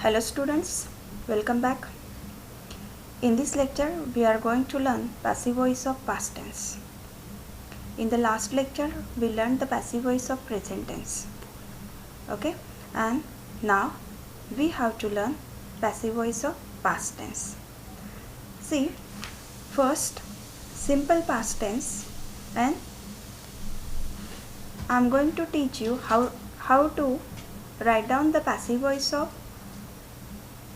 Hello students, welcome back. In this lecture, we are going to learn passive voice of past tense. In the last lecture, we learned the passive voice of present tense. Okay, and now we have to learn passive voice of past tense. See, first simple past tense, and I am going to teach you how to write down the passive voice of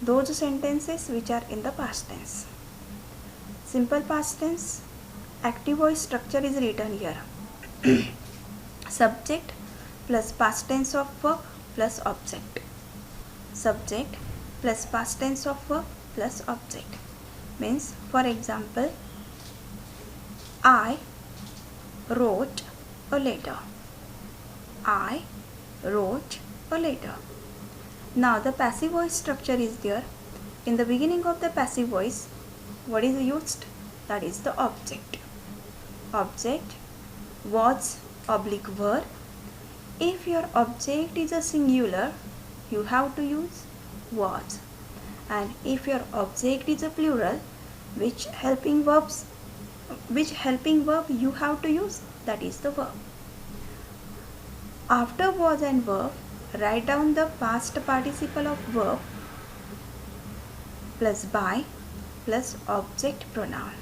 those sentences which are in the past tense. Simple past tense, active voice structure is written here. Subject plus past tense of verb plus object. Subject plus past tense of verb plus object. Means, for example, I wrote a letter. I wrote a letter. Now the passive voice structure is there. In the beginning of the passive voice, what is used? That is the object. Object, was oblique verb. If your object is a singular, you have to use was. And if your object is a plural, which helping verb you have to use? That is the verb. After was and verb, write down the past participle of verb plus by plus object pronoun.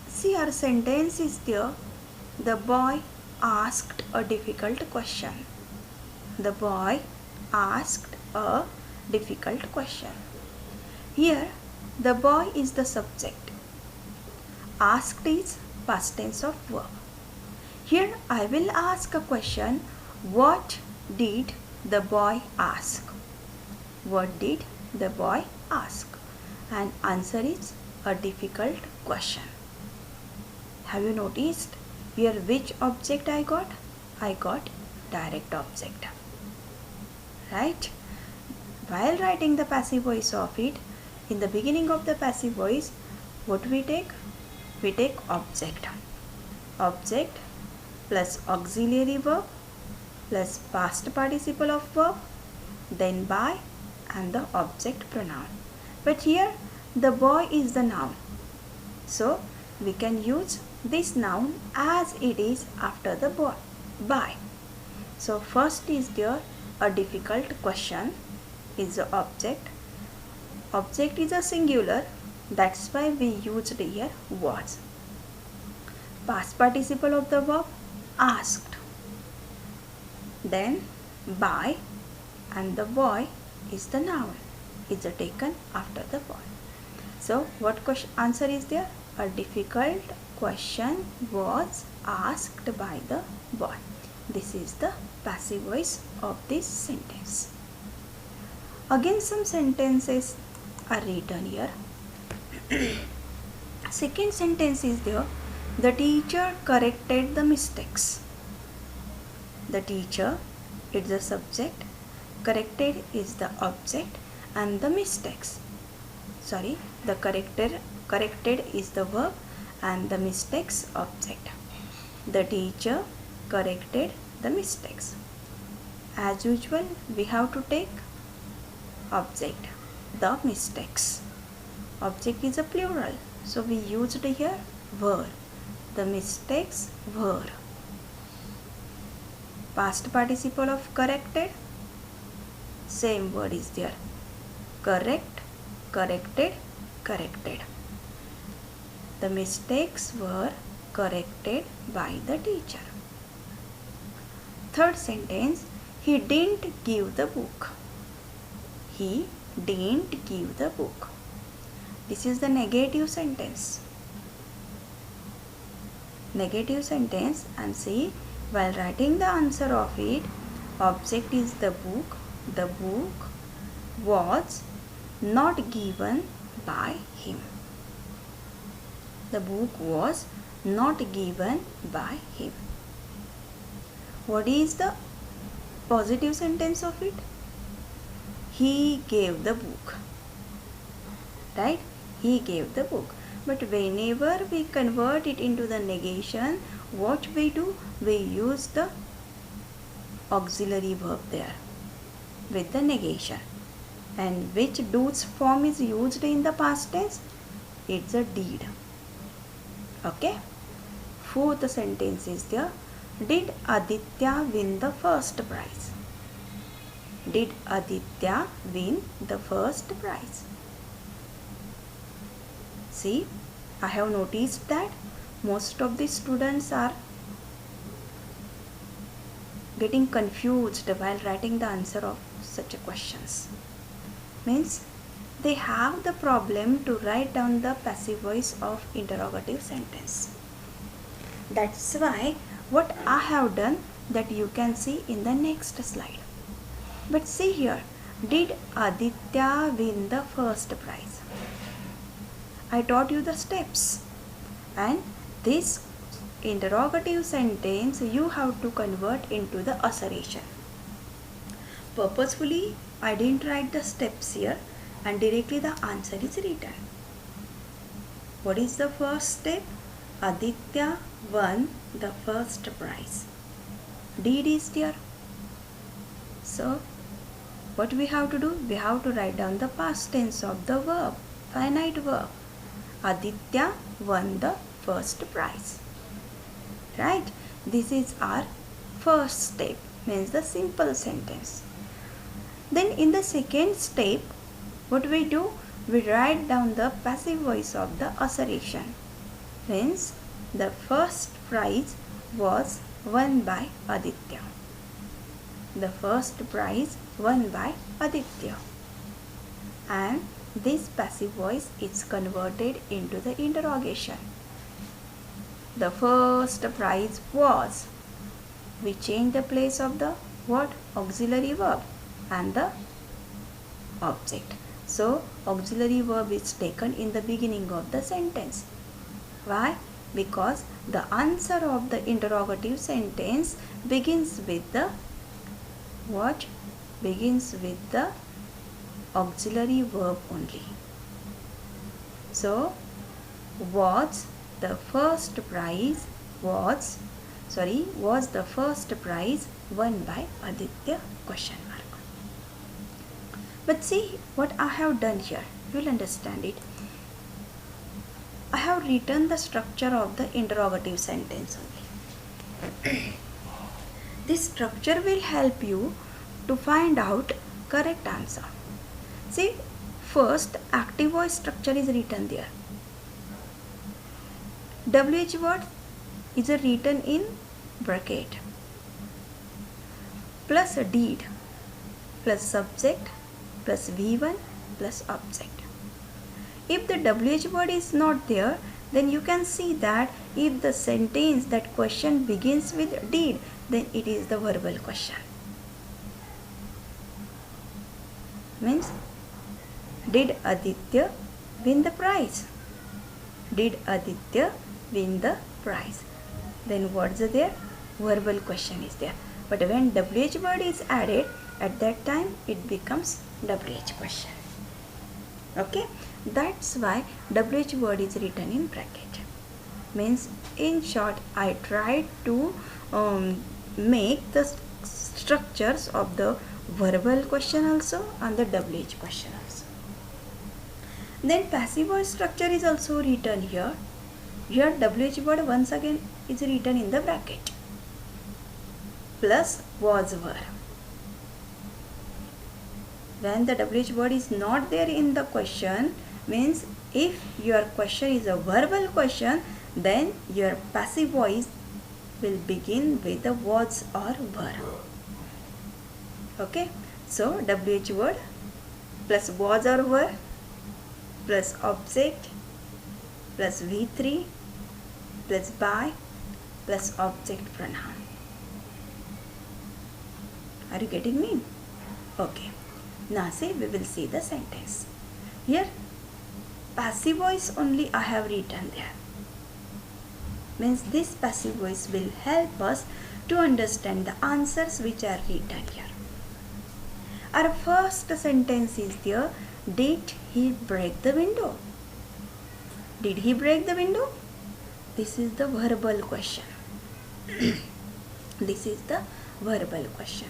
See, our sentence is there. The boy asked a difficult question. The boy asked a difficult question. Here, the boy is the subject. Asked is past tense of verb. Here I will ask a question. What did the boy ask? What did the boy ask? And answer is a difficult question. Have you noticed here which object I got? I got direct object. Right? While writing the passive voice of it, in the beginning of the passive voice, what we take? We take object. Object plus auxiliary verb plus past participle of verb, then by and the object pronoun. But here the boy is the noun. So we can use this noun as it is after the boy, by. So first is there a difficult question is the object. Object is a singular. That's why we used here was. Past participle of the verb asked. Then by and the boy is the noun. Is taken after the boy. So what question answer is there? A difficult question was asked by the boy. This is the passive voice of this sentence. Again some sentences are written here. Second sentence is there. The teacher corrected the mistakes. The teacher is the subject, corrected is the object, and the mistakes. The corrected is the verb and the mistakes object. The teacher corrected the mistakes. As usual, we have to take object, the mistakes. Object is a plural, so we used here were. The mistakes were. Past participle of corrected, same word is there. Correct, corrected, corrected. The mistakes were corrected by the teacher. Third sentence, he didn't give the book. He didn't give the book. This is the negative sentence. Negative sentence, and see, while writing the answer of it, object is the book. The book was not given by him. The book was not given by him. What is the positive sentence of it? He gave the book. Right? He gave the book. But whenever we convert it into the negation, what we do? We use the auxiliary verb there with the negation. And which do's form is used in the past tense? It's a did. Okay. Fourth sentence is there. Did Aditya win the first prize? Did Aditya win the first prize? See, I have noticed that most of the students are getting confused while writing the answer of such questions. Means they have the problem to write down the passive voice of interrogative sentence. That's why what I have done that you can see in the next slide. But see here, did Aditya win the first prize? I taught you the steps, and this interrogative sentence you have to convert into the assertion. Purposefully I didn't write the steps here, and directly the answer is written. What is the first step? Aditya won the first prize. Did is there. So what we have to do? We have to write down the past tense of the verb, finite verb. Aditya won the first prize. Right? This is our first step, means the simple sentence. Then in the second step, what we do? We write down the passive voice of the assertion. Means the first prize was won by Aditya. The first prize won by Aditya. And this passive voice is converted into the interrogation. The first prize was. We change the place of the what? Auxiliary verb and the object. So auxiliary verb is taken in the beginning of the sentence. Why? Because the answer of the interrogative sentence begins with the what? Begins with the auxiliary verb only. So was the first prize was the first prize won by Aditya? Question mark. But see what I have done here. You will understand it. I have written the structure of the interrogative sentence only. This structure will help you to find out correct answer. See, first active voice structure is written there. WH word is written in bracket plus did plus subject plus V1 plus object. If the WH word is not there, then you can see that if the sentence, that question begins with did, then it is the verbal question. Means, did Aditya win the prize? Did Aditya win the prize? Then what's there? Verbal question is there. But when WH word is added, at that time it becomes WH question. Okay? That's why WH word is written in bracket. Means, in short, I tried to make the structures of the verbal question also and the WH question also. Then passive voice structure is also written here. Here WH word once again is written in the bracket plus was were. When the WH word is not there in the question, means if your question is a verbal question, then your passive voice will begin with the was or were. Okay, so WH word plus was or were plus object plus V3 plus by plus object pronoun. Are you getting me? Okay. Now see, we will see the sentence. Here passive voice only I have written there. Means this passive voice will help us to understand the answers which are written here. Our first sentence is there. Did he break the window? Did he break the window? This is the verbal question. This is the verbal question.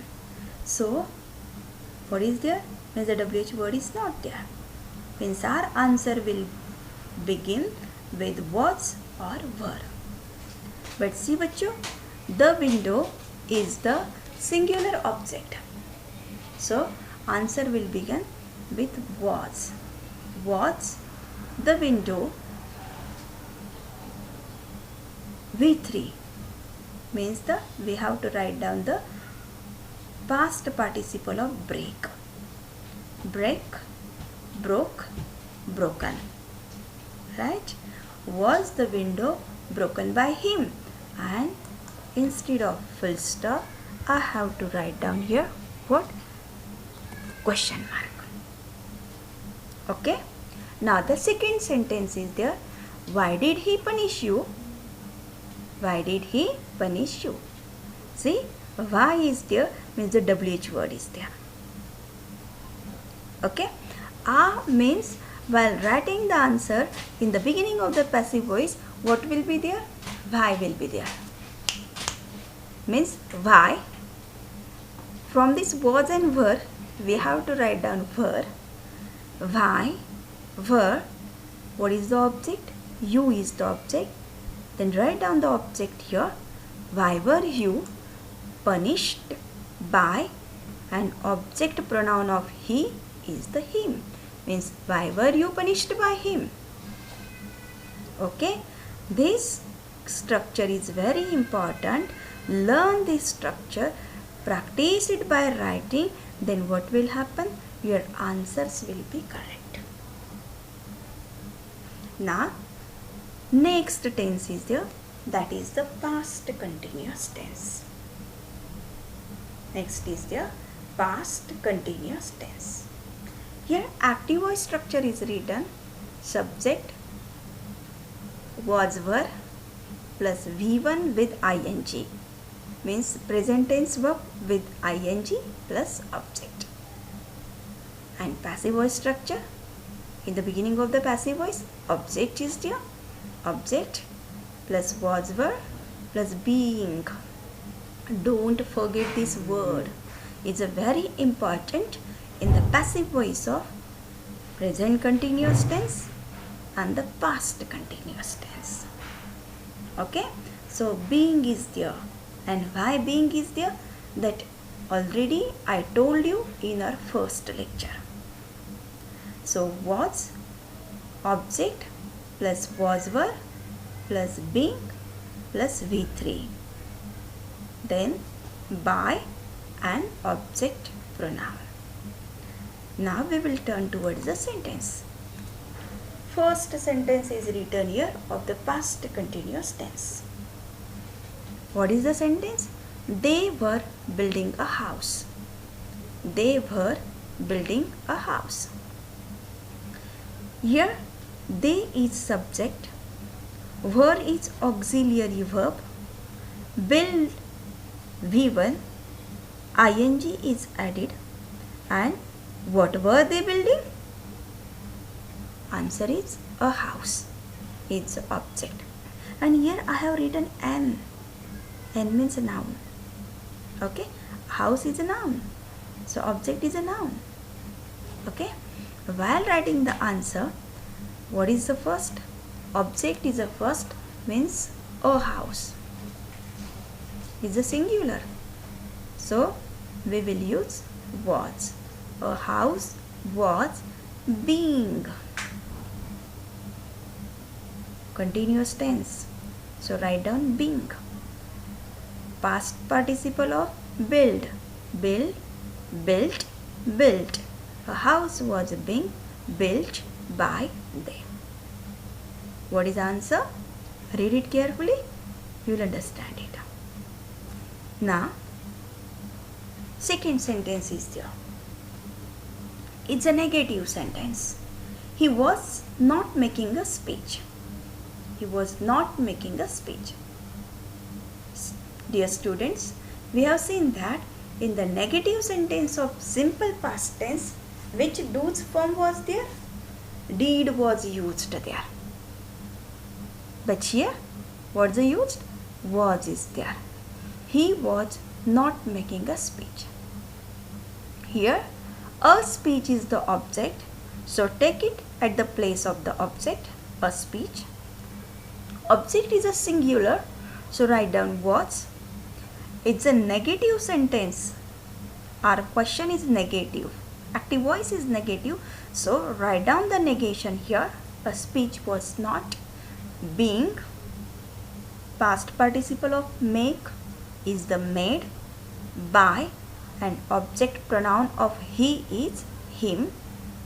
So what is there? Means the WH word is not there. Means our answer will begin with was or were. But see बच्चों, the window is the singular object. So answer will begin with was. Was the window V3 means we have to write down the past participle of break. Break, broke, broken. Right? Was the window broken by him? And instead of full stop, I have to write down here what? Question mark. Okay? Now the second sentence is there. Why did he punish you? Why did he punish you? See, why is there means the WH word is there. Okay? Means while writing the answer in the beginning of the passive voice, what will be there? Why will be there. Means why. From this was and were, we have to write down were. Why, were, what is the object? You is the object. Then write down the object here. Why were you punished by an object pronoun of he is the him. Means why were you punished by him? Okay. This structure is very important. Learn this structure. Practice it by writing. Then what will happen? Your answers will be correct. Now next tense is there, that is the past continuous tense. Next is the past continuous tense. Here active voice structure is written. Subject was were plus V1 with ing. Means present tense verb with ing plus object. And passive voice structure. In the beginning of the passive voice, object is there. Object plus was were plus being. Don't forget this word. It's a very important in the passive voice of present continuous tense and the past continuous tense. Okay. So being is there. And why being is there? That already I told you in our first lecture. So was, object plus was were plus being plus V3. Then by and object pronoun. Now we will turn towards the sentence. First sentence is written here of the past continuous tense. What is the sentence? They were building a house. They were building a house. Here they is subject, were is auxiliary verb, build V1, ing is added, and what were they building? Answer is a house. It's object. And here I have written an. N means a noun. Okay. House is a noun. So object is a noun. Okay. While writing the answer, what is the first? Object is the first, means a house. Is a singular. So we will use was. A house was being. Continuous tense. So write down being. Past participle of build. Build, built, built. A house was being built by them. What is the answer? Read it carefully. You will understand it. Now, second sentence is there. It's a negative sentence. He was not making a speech. He was not making a speech. Dear students, we have seen that in the negative sentence of simple past tense, which do's form was there? Did was used there. But here, what's used? Was is there. he was not making a speech. Here, a speech is the object, so take it at the place of the object, a speech. Object is a singular, so write down was. It's a negative sentence. Our question is negative. Active voice is negative, so write down the negation here. A speech was not. Being, past participle of make, is the made. By, and object pronoun of he is him.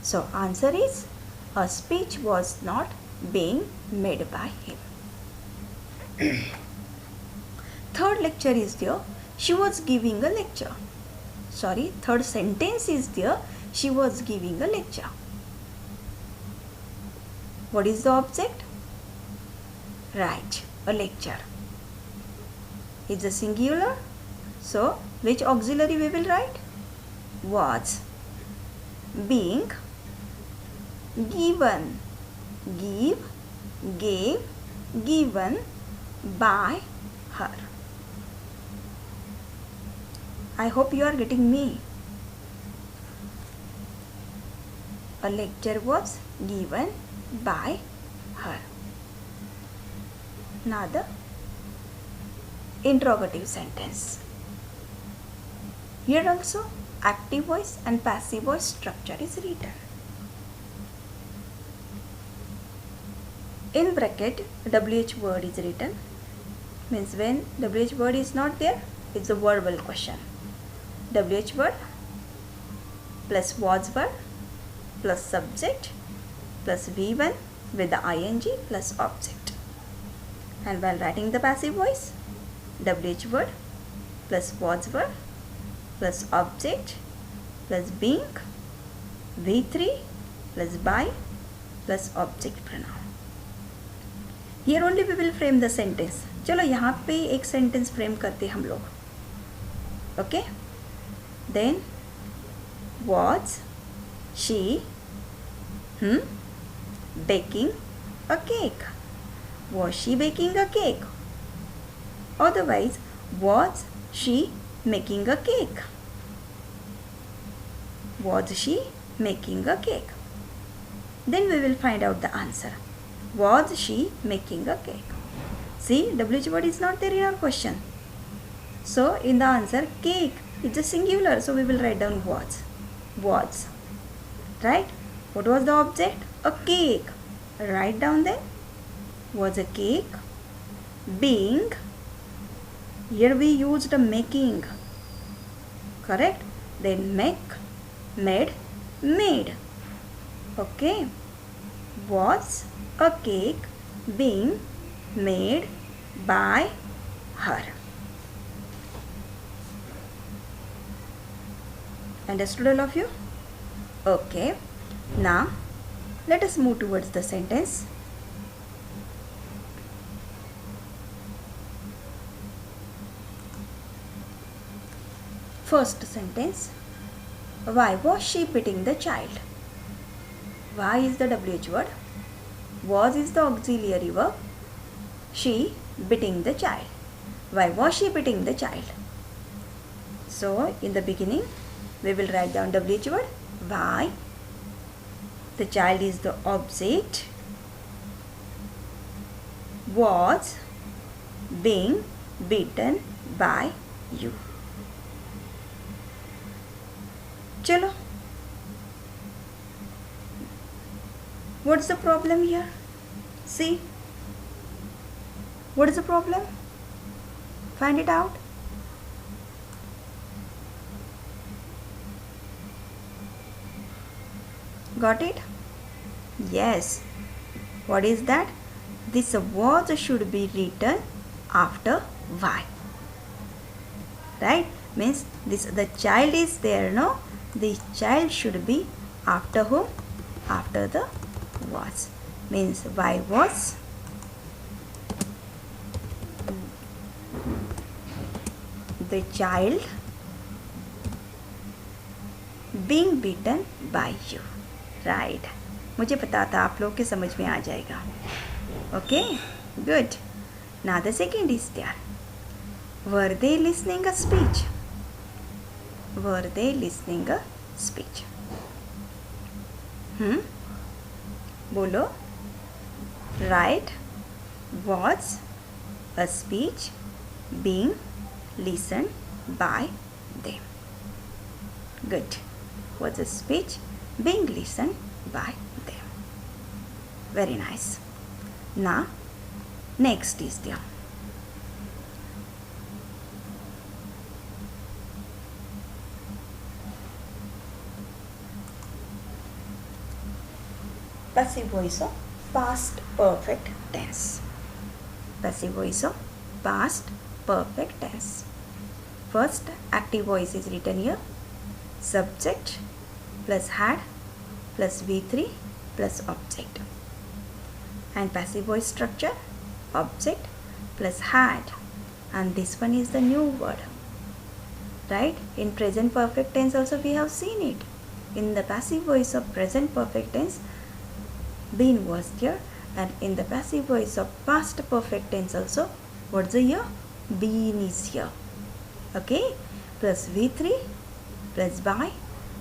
So answer is, a speech was not being made by him. Third lecture is there, she was giving a lecture. Sorry, third sentence is there, she was giving a lecture. What is the object? Right, a lecture. It's a singular, so which auxiliary we will write? Was. Being, given, give, gave, given by her. I hope you are getting me. A lecture was given by her. Now the interrogative sentence. Here also active voice and passive voice structure is written. In bracket, WH word is written. Means when WH word is not there, it's a verbal question. WH word plus was word plus subject plus V1 with the ing plus object. And while writing the passive voice, WH word plus was word plus object plus being, V3 plus by plus object pronoun. Here only we will frame the sentence. चलो यहाँ पे एक sentence frame करते हम लोग. Okay? Then was she baking a cake? Was she baking a cake? Otherwise, was she making a cake? Was she making a cake? Then we will find out the answer. Was she making a cake? See, WH word is not there in our question. So, in the answer, cake, it's a singular. So, we will write down was. Was. Right? What was the object? A cake. Write down then. Was a cake. Being. Here we used making. Correct? Then make, made, made. Okay. Was a cake being made by her. Understood all of you? Okay. Now, let us move towards the sentence. First sentence. Why was she beating the child? Why is the WH word. Was is the auxiliary verb. She beating the child. Why was she beating the child? So, in the beginning, we will write down WH word. Why? The child is the object. Was being beaten by you. Chalo. What's the problem here? See. What is the problem? Find it out. Got it? Yes. What is that? This was should be written after why. Right? Means this the child is there, no? The child should be after whom? After the was. Means why was the child being beaten by you. Right. मुझे पता था आप लोग के समझ में आ जाएगा. Okay, good. Now the second is there. Were they listening a speech? Were they listening a speech? बोलो. Right. Was a speech being listened by them? Good. Was a speech being listened by them? Very nice. Now, next is there. Passive voice of past perfect tense. Passive voice of past perfect tense. First, active voice is written here. Subject plus had plus V3 plus object. And passive voice structure, object plus had. And this one is the new word. Right? In present perfect tense also we have seen it. In the passive voice of present perfect tense, been was there, and in the passive voice of past perfect tense also, what's the here? Been is here. Okay? Plus V3 plus by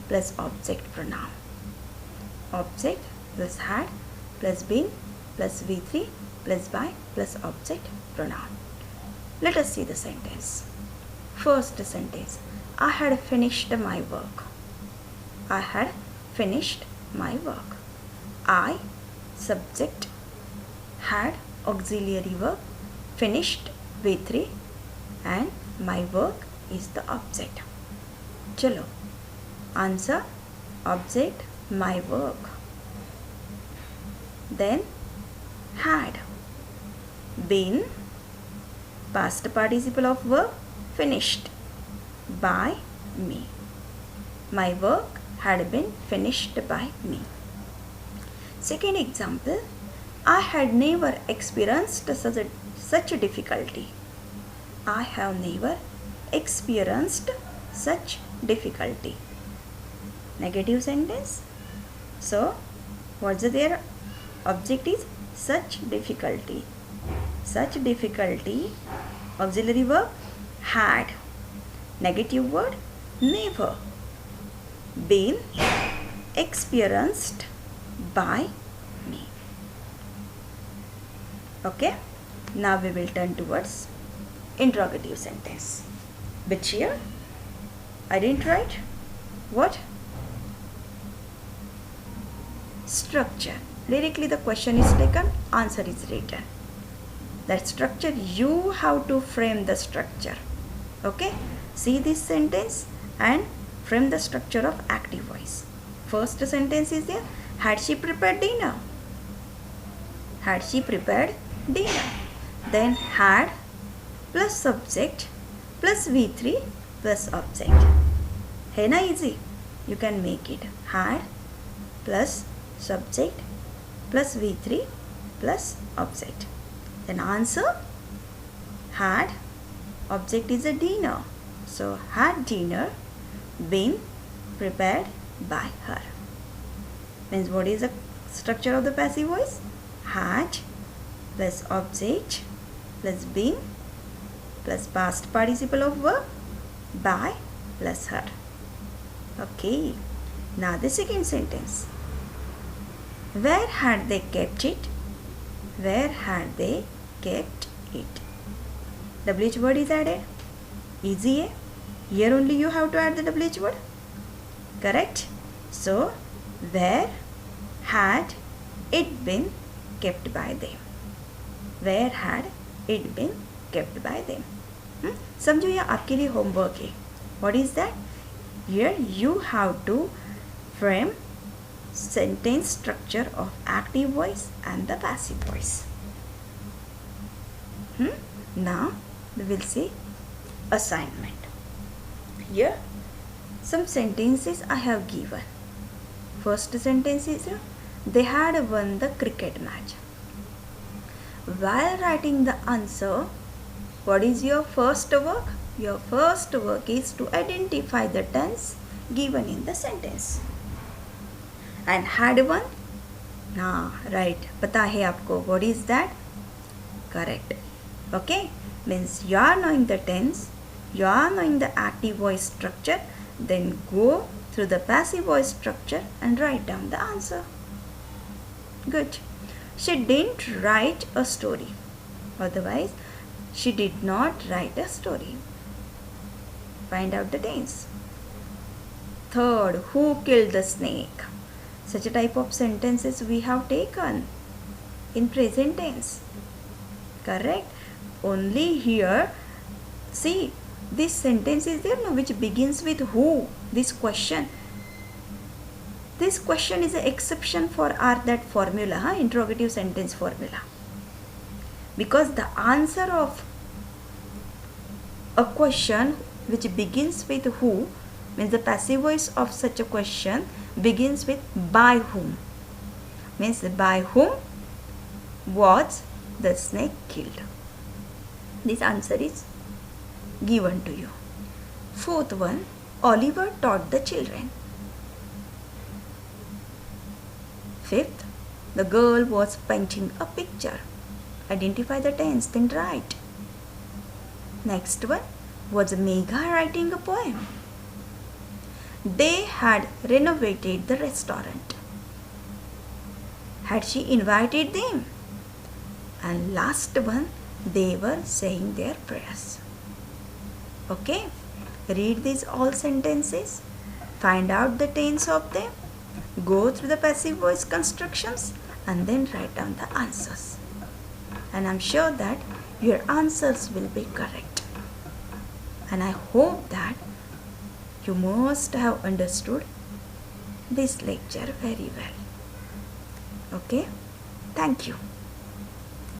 plus object pronoun. Object plus had plus been plus V3 plus by plus object pronoun. Let us see the sentence. First sentence. I had finished my work. I had finished my work. I, subject, had auxiliary verb, finished V3, and my work is the object. Chalo. Answer, object, my work. Then had, been, past participle of verb, finished by me. My work had been finished by me. Second example, I had never experienced such a difficulty. I have never experienced such difficulty. Negative sentence. So, what's their object is such difficulty. Such difficulty, auxiliary verb, had. Negative word, never. Been experienced by me. Okay? Now we will turn towards interrogative sentence. Which here? I didn't write. What? Structure. Lyrically the question is taken, answer is written. That structure, you have to frame the structure. Okay? See this sentence and frame the structure of active voice. First sentence is there. Had she prepared dinner? Had she prepared dinner? Then had plus subject plus V3 plus object. है ना easy? You can make it. Had plus subject plus V3 plus object. Then answer, had, object is a dinner. So had dinner been prepared by her. Means what is the structure of the passive voice? Had plus object plus been plus past participle of verb by plus her. Okay. Now the second sentence. Where had they kept it? Where had they kept it? WH word is added. Easy, eh? Here only you have to add the WH word. Correct? So, where had it been kept by them? Where had it been kept by them? समझो ये आपके लिए homework है. What is that? Here you have to frame sentence structure of active voice and the passive voice. Now we will see assignment. Here some sentences I have given. First sentence is they had won the cricket match. While writing the answer, what is your first work? Your first work is to identify the tense given in the sentence. And had won? Right. पता है आपको. What is that? Correct. Okay. Means you are knowing the tense, you are knowing the active voice structure, then go through the passive voice structure and write down the answer. Good. She didn't write a story. Otherwise, she did not write a story. Find out the tense. Third, who killed the snake? Such a type of sentences we have taken in present tense. Correct? Only here, see, this sentence is there no, which begins with who. This question is an exception for our that formula, interrogative sentence formula. Because the answer of a question which begins with who, means the passive voice of such a question begins with by whom. Means by whom was the snake killed. This answer is given to you. Fourth one, Oliver taught the children. Fifth, the girl was painting a picture. Identify the tense, then write. Next one, was Megha writing a poem? They had renovated the restaurant. Had she invited them? And last one, they were saying their prayers. Okay, read these all sentences, find out the tense of them, go through the passive voice constructions, and then write down the answers. And I'm sure that your answers will be correct. And I hope that you must have understood this lecture very well. Okay, thank you.